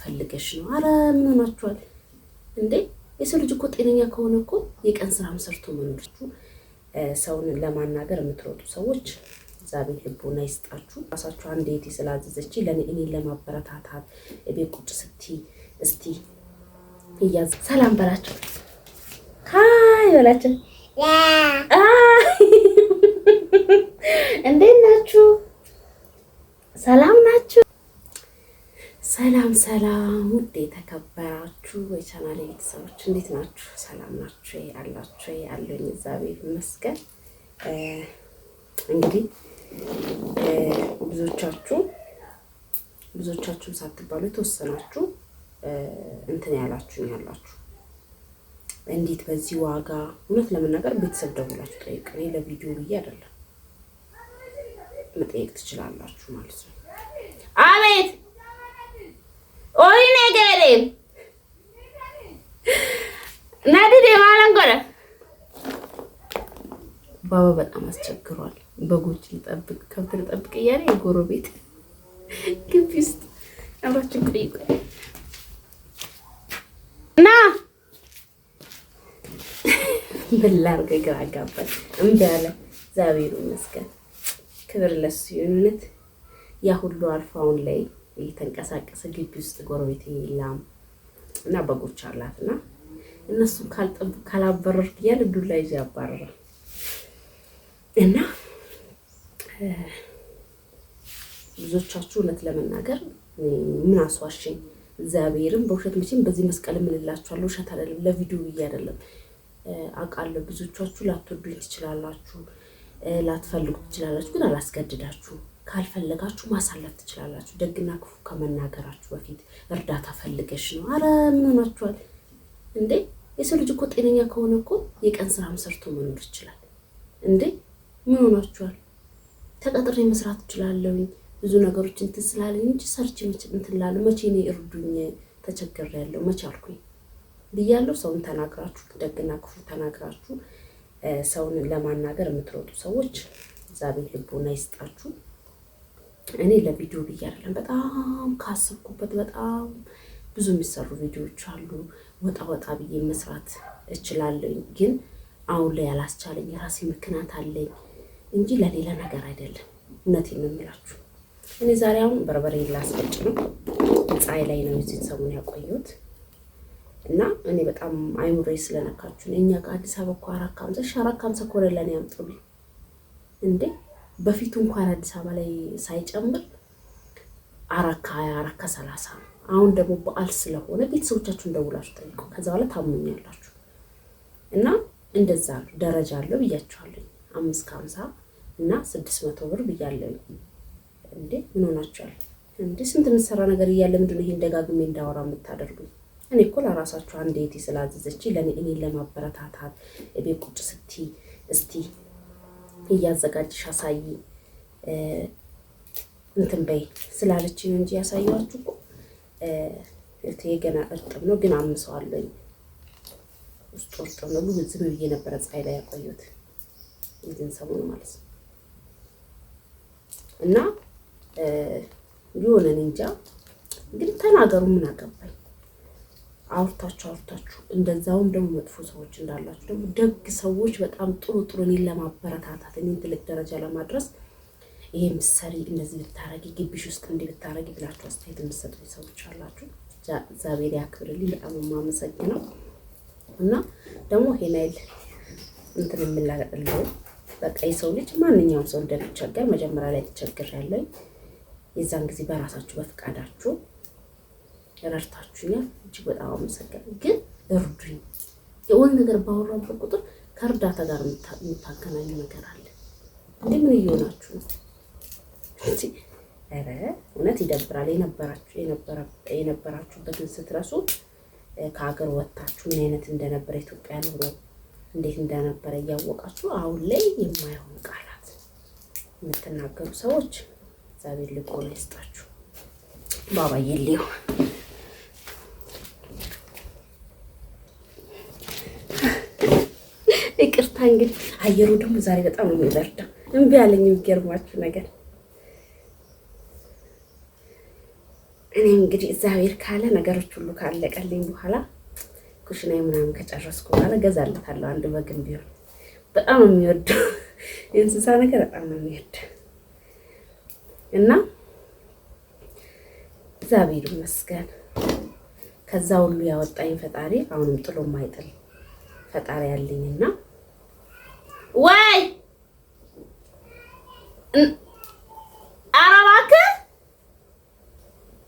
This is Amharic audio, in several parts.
ፈልገሽ ነው? አረ ምን ሆናችኋል እንዴ? የሰው ልጅ እኮ ጤነኛ ከሆነ እኮ የቀን ስራም ሰርቶ መኖር። ሰውን ለማናገር የምትሮጡ ሰዎች እግዚአብሔር ልቦና ይስጣችሁ። ራሳችሁ አንድ እህቴ ስላዘዘች እኔን ለማበረታታት ቤት ቁጭ ስትይ እስቲ እያዝ ሰላም በላቸው። ሃይ በላቸው። እንዴት ናችሁ? ሰላም ናችሁ? ሰላም ሰላም። ውድ የተከበራችሁ የቻናሌ ቤተሰቦች እንዴት ናችሁ? ሰላም ናችሁ? አላችሁ? ያለኝ እግዚአብሔር ይመስገን። እንግዲህ ብዙዎቻችሁ ሳትባሉ የተወሰናችሁ እንትን ያላችሁ እንዴት በዚህ ዋጋ እውነት ለመናገር ቤተሰብ ደውላችሁ ጠይቁ። እኔ ለቪዲዮ ብዬ አይደለም መጠየቅ ትችላላችሁ ማለት ነው። አቤት ኦይ ነገሬ ናዲዴ ማለንቆረ ባባ በጣም አስቸግሯል። በጎች ልጠብቅ ከብት ልጠብቅ እያለ የጎረቤት ግቢ ውስጥ አብራችን ቆይቆ እና ብላርገ ግራ አጋባል እምቢ አለ። እግዚአብሔር ይመስገን ክብር ለሱ ይሁንለት። ያ ሁሉ አልፋውን ላይ እየተንቀሳቀሰ ግቢ ውስጥ ጎረቤት የለም እና በጎች አላትና እነሱን ካላበረርክ እያለ ዱላ ይዞ ያባረራል። እና ብዙዎቻችሁ እውነት ለመናገር ምን አስዋሽኝ እግዚአብሔርን በውሸት መቼም በዚህ መስቀል ምንላችኋለሁ። ውሸት አይደለም፣ ለቪዲዮ ብዬ አይደለም። አውቃለሁ ብዙዎቻችሁ ላትወዱኝ ትችላላችሁ፣ ላትፈልጉ ትችላላችሁ። ግን አላስገድዳችሁ። ካልፈለጋችሁ ማሳለፍ ትችላላችሁ። ደግና ክፉ ከመናገራችሁ በፊት እርዳታ ፈልገሽ ነው? አረ ምን ሆናችኋል እንዴ? የሰው ልጅ እኮ ጤነኛ ከሆነ እኮ የቀን ስራም ሰርቶ መኖር ይችላል እንዴ? ምን ሆናችኋል? ተቀጥሬ መስራት እችላለሁ ብዙ ነገሮች እንትን ስላለኝ እንጂ ሰርች እንትን እላለሁ። መቼ ነው እርዱኝ ተቸግሬያለሁ መቼ አልኩኝ ብያለሁ። ሰውን ተናግራችሁ ደግና ክፉ ተናግራችሁ ሰውን ለማናገር የምትሮጡ ሰዎች እግዚአብሔር ልቦና ይስጣችሁ። እኔ ለቪዲዮ ብዬ አይደለም፣ በጣም ካሰብኩበት በጣም ብዙ የሚሰሩ ቪዲዮዎች አሉ። ወጣ ብዬ መስራት እችላለሁ። ግን አሁን ላይ ያላስቻለኝ የራሴ ምክንያት አለኝ እንጂ ለሌላ ነገር አይደለም። እውነቴን ነው የምላችሁ። እኔ ዛሬ አሁን በርበሬ ላስፈጭ ነው። ፀሐይ ላይ ነው እዚህ ሰሞኑን ያቆየሁት እና እኔ በጣም አይሙሬ ስለነካችሁ እኛ ጋር አዲስ አበባ እኮ 450 ኮሬ ለኔ ያምጡልኝ እንዴ! በፊቱ እንኳን አዲስ አበባ ላይ ሳይጨምር 420 አሁን ደግሞ በዓል ስለሆነ ቤተሰቦቻችሁን ደውላችሁ ጠይቁ። ከዛ በኋላ ታሙኛላችሁ። እና እንደዛ ደረጃ አለው ብያችኋለሁ። 550 እና 600 ብር ብያለሁ እንዴ! ምን ሆናችኋል እንዴ? ስንት የምትሰራ ነገር እያለ ምንድነው ይሄን ደጋግሜ እንዳወራ የምታደርጉኝ? እኔ እኮ ለራሳችሁ አንድ እህቴ ስላዘዘች እኔን ለማበረታታት ቤት ቁጭ ስትይ እስቲ እያዘጋጅሽ አሳይ እንትን በይ ስላለችኝ እንጂ ያሳየኋችሁ እኮ እህቴ ገና እርጥብ ነው ግን አምሰዋለሁ። ውስጥ እርጥብ ነው ግን ዝም ብዬ ነበረ ፀሐይ ላይ ያቆየሁት ይህን ሰሞኑን ማለት ነው። እና የሆነ እንጃ ግን ተናገሩ፣ ምን አገባኝ። አውርታችሁ እንደዛውም ደግሞ መጥፎ ሰዎች እንዳላችሁ ደግሞ ደግ ሰዎች በጣም ጥሩ እኔን ለማበረታታት እኔን ትልቅ ደረጃ ለማድረስ ይሄ ምሳሌ እንደዚህ ብታረጊ ግቢሽ ውስጥ እንዲህ ብታረጊ ብላችሁ አስተያየት የምትሰጡኝ ሰዎች አላችሁ። እግዚአብሔር ያክብርልኝ። በጣም የማመሰግነው እና ደግሞ ሄናይል እንትን የምላቀለው በቃ የሰው ልጅ ማንኛውም ሰው እንደሚቸገር መጀመሪያ ላይ ተቸግሬያለሁ። የዛን ጊዜ በራሳችሁ በፍቃዳችሁ ረድታችሁኛል። እጅግ በጣም አመሰግናለሁ። ግን እርዱኝ። የሆነ ነገር ባወራበት ቁጥር ከእርዳታ ጋር የምታገናኙ ነገር አለ እንዴ? ምን እየሆናችሁ ነው? ኧረ እውነት ይደብራል። የነበራችሁበትን ስትረሱ ከሀገር ወጥታችሁ ምን አይነት እንደነበረ ኢትዮጵያ ኑሮ እንዴት እንደነበረ እያወቃችሁ አሁን ላይ የማይሆን ቃላት የምትናገሩ ሰዎች እግዚአብሔር ልቦና ይስጣችሁ። ባባ የሌው ይቅርታ። እንግዲህ አየሩ ደግሞ ዛሬ በጣም ነው የሚበርደው። እምቢ አለኝ። የሚገርማችሁ ነገር እኔም እንግዲህ እግዚአብሔር ካለ ነገሮች ሁሉ ካለቀልኝ በኋላ ኩሽናዬ ምናምን ከጨረስኩ በኋላ ገዛለታለሁ አንድ በግም ቢሆን። በጣም ነው የሚወደው የእንስሳ ነገር በጣም ነው የሚወደው እና እግዚአብሔር ይመስገን ከዛ ሁሉ ያወጣኝ ፈጣሪ አሁንም ጥሎ ማይጥል ፈጣሪ ያለኝና ወይ አራባከ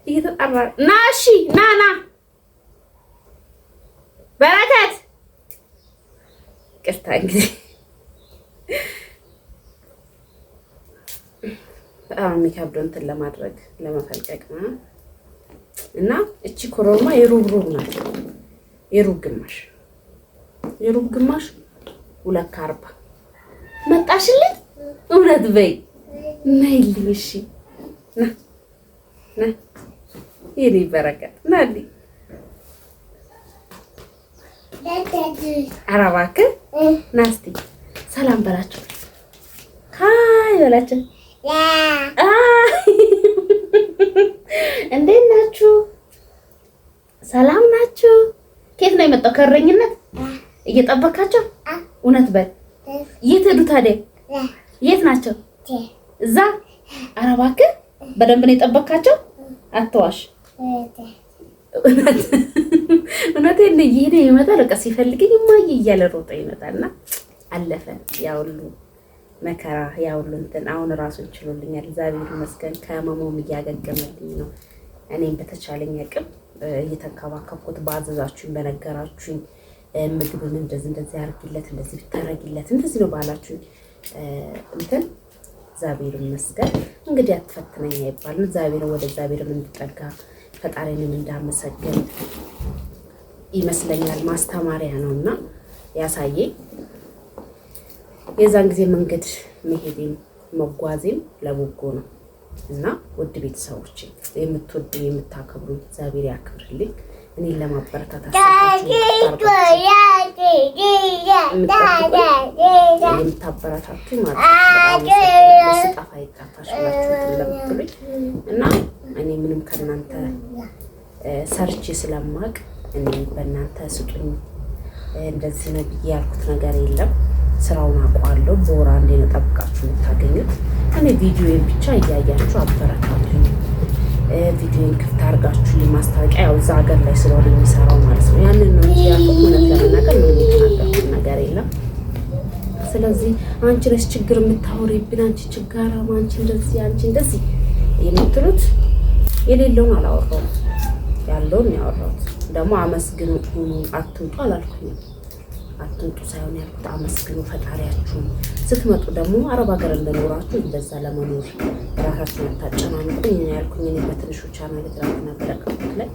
እየተጣራ ና እሺ ና በረከት ቅርታ እንግዲህ በጣም የሚከብደው እንትን ለማድረግ ለመፈልቀቅ ነው እና እቺ ኮሮማ የሩብ ናት። የሩብ ግማሽ 240 መጣሽልኝ። እውነት በይ ነይልኝ። እሺ ና የኔ በረከት ናልኝ። ኧረ እባክህ ና እስኪ ሰላም በላቸው። ሃይ በላቸው። እንዴት ናችሁ? ሰላም ናችሁ? ከየት ነው የመጣው? ከእረኝነት እየጠበካቸው? እውነት በል። የት ሄዱ ታዲያ? የት ናቸው? እዛ። ኧረ እባክህ በደንብ ነው የጠበካቸው? አትዋሽ። እውነቴን ነው። እየሄደ ይመጣል። በቃ ሲፈልገኝ እማዬ እያለ ሮጠ ይመጣልና አለፈ ያ ሁሉ መከራ ያ ሁሉ እንትን። አሁን ራሱን ችሎልኛል እግዚአብሔር ይመስገን። ከህመሙም እያገገመልኝ ነው። እኔም በተቻለኝ አቅም እየተንከባከብኩት ባዘዛችሁኝ በነገራችሁኝ ምግብን እንደዚህ አድርጊለት እንደዚህ ብታረጊለት እንደዚህ ነው ባላችሁኝ እንትን እግዚአብሔር ይመስገን። እንግዲህ አትፈትነኝ አይባልም። እግዚአብሔር ወደ እግዚአብሔርም እንድጠጋ ፈጣሪንም እንዳመሰግን ይመስለኛል። ማስተማሪያ ነውና ያሳየኝ። የዛን ጊዜ መንገድ መሄዴም መጓዜም ለበጎ ነው እና ውድ ቤተሰቦቼ የምትወዱኝ የምታከብሩኝ እግዚአብሔር ያክብርልኝ። እኔን ለማበረታታት የምታበረታቱኝ ማለት ነው። ስጣፋ ይጣፋሽ ብላችሁ ለምትሉኝ እና እኔ ምንም ከእናንተ ሰርቼ ስለማቅ እኔ በእናንተ ስጡኝ እንደዚህ ነው ብዬ ያልኩት ነገር የለም። ስራውን አውቀዋለሁ። በወር አንዴ ነው ጠብቃችሁ የምታገኙት። እኔ ቪዲዮን ብቻ እያያችሁ አበረታቱኝ። ቪዲዮን ክፍት አድርጋችሁ የማስታወቂያ ያው እዛ ሀገር ላይ ስለሆነ የሚሰራው ማለት ነው። ያንን ነው እንጂ ያልኩት እውነት ለመናገር ነው የተናገርኩት ነገር የለም። ስለዚህ አንቺ ነሽ ችግር የምታወሪብን፣ አንቺ ችጋራም፣ አንቺ እንደዚህ የምትሉት የሌለውን አላወራሁም፣ ያለውን ያወራሁት። ደግሞ አመስግኑ አትምጡ አላልኩኝም። አትምጡ ሳይሆን ያልኩት አመስግኑ ፈጣሪያችሁን። ስትመጡ ደግሞ አረብ ሀገር እንደኖራችሁ እንደዛ ለመኖር ራሳችሁን አታጨናንቁኝ ያልኩኝ። እኔ በትንሹ ቻናል ትራትና በለቀቁት ላይ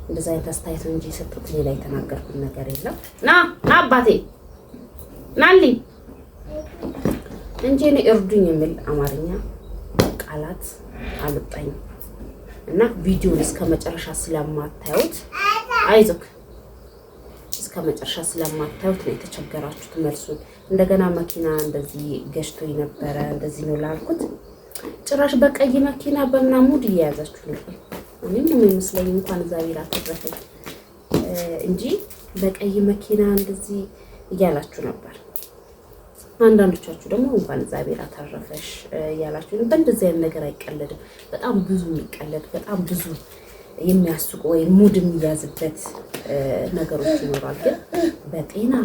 እንደዛ አይነት አስተያየት እንጂ የሰጡት ሌላ የተናገርኩት ነገር የለም። ና አባቴ ናልኝ እንጂ እኔ እርዱኝ የሚል አማርኛ ቃላት አልወጣኝም እና ቪዲዮን እስከ መጨረሻ ስለማታዩት አይዞክ እስከ መጨረሻ ስለማታዩት ነው የተቸገራችሁት። መልሱን እንደገና መኪና እንደዚህ ገጭቶኝ ነበረ እንደዚህ ነው ላልኩት ጭራሽ በቀይ መኪና በምናምን ሙድ እየያዛችሁ ነበር። እኔም ነው የሚመስለኝ እንኳን እግዚአብሔር አተረፈኝ እንጂ በቀይ መኪና እንደዚህ እያላችሁ ነበር። አንዳንዶቻችሁ ደግሞ እንኳን እግዚአብሔር አተረፈሽ እያላችሁ ነው። በእንደዚህ አይነት ነገር አይቀለድም። በጣም ብዙ የሚቀለድ በጣም ብዙ የሚያስቁ ወይ ሙድ የሚያዝበት ነገሮች ይኖራል። ግን በጤና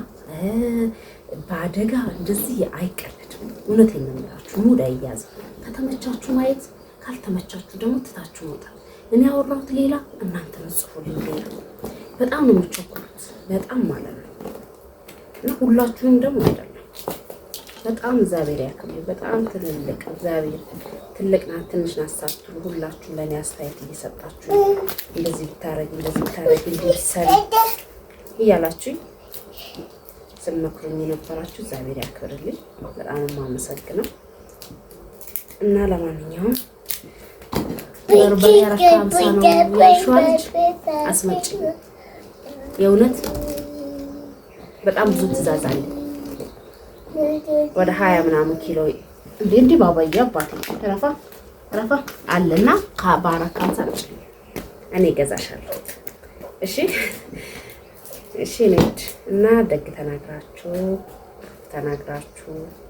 በአደጋ እንደዚህ አይቀለድም። እውነቴን ነው የምላችሁ። ሙድ አይያዝም። ከተመቻችሁ ማየት፣ ካልተመቻችሁ ደግሞ ትታችሁ መውጣት። እኔ ያወራሁት ሌላ፣ እናንተ ምጽፉልኝ ሌላ። በጣም ነው የምትቸኩሉት፣ በጣም ማለት ነው። እና ሁላችሁም ደግሞ አይደለም። በጣም እግዚአብሔር ያክብር። በጣም ትልልቅ እግዚአብሔር ትልቅ ናት ትንሽ ናት ሳትሉ ሁላችሁም ለእኔ አስተያየት እየሰጣችሁ እንደዚህ ብታረጊ እንዲሰሪ እያላችሁ ስመክሩኝ የነበራችሁ እግዚአብሔር ያክብርልኝ። በጣም የማመሰግነው እና ለማንኛውም በርበሬ 450 ነው ያልሽው ልጅ አስመጪ። የእውነት በጣም ብዙ ትእዛዝ አለ። ወደ 20 ምናምን ኪሎ እንዴ ባባዬ አባቴ ተረፋ ረፋ አለና በአራት ካንሳች እኔ ገዛሻለሁ። እሺ እሺ ነጭ እና ደግ ተናግራችሁ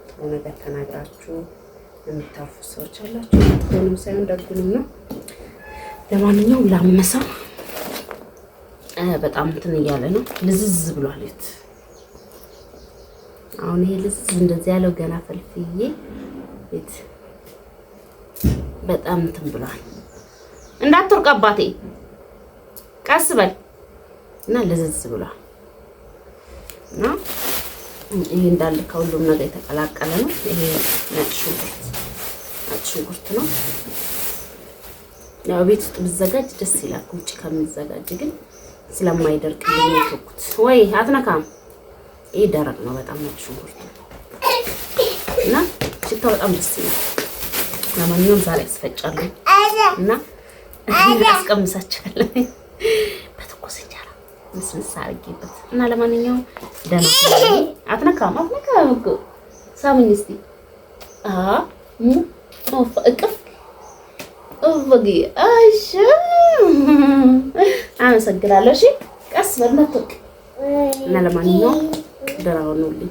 ጥሩ ነገር ተናግራችሁ የምታርፉ ሰዎች አላችሁ። ሁሉም ሳይሆን ደጉንም ነው። ለማንኛውም ላመሰው በጣም እንትን እያለ ነው። ልዝዝ ብሏል። አሁን ይሄ ልዝዝ እንደዚህ ያለው ገና ፈልፍዬ በጣም እንትን ብሏል። እንዳትወርቅ አባቴ ቀስ በል እና ልዝዝ ብሏል። እና ይሄ እንዳለ ከሁሉም ነገር የተቀላቀለ ነው። ይሄ ነጭ ሽንኩርት ነው። ያው ቤት ውስጥ ብዘጋጅ ደስ ይላል። ውጭ ከሚዘጋጅ ግን ስለማይደርቅ ነው። ወይ አትነካም። ይሄ ደረቅ ነው በጣም ነጭ ሽንኩርት እና ሽታው በጣም ደስ ይላል። ለማንኛውም ዛሬ አስፈጫለሁ እና አስቀምሳችኋለሁ በትኩስ እንጀራ ምስምስ አድርጌበት እና ለማንኛውም ደህና አትነካም እኮ ሳሙኝ እስቲ እቅፍ ወጊ እሺ አመሰግናለሁ። እሺ ቀስ በል እና ለማንኛውም ደህና ሁኑልኝ።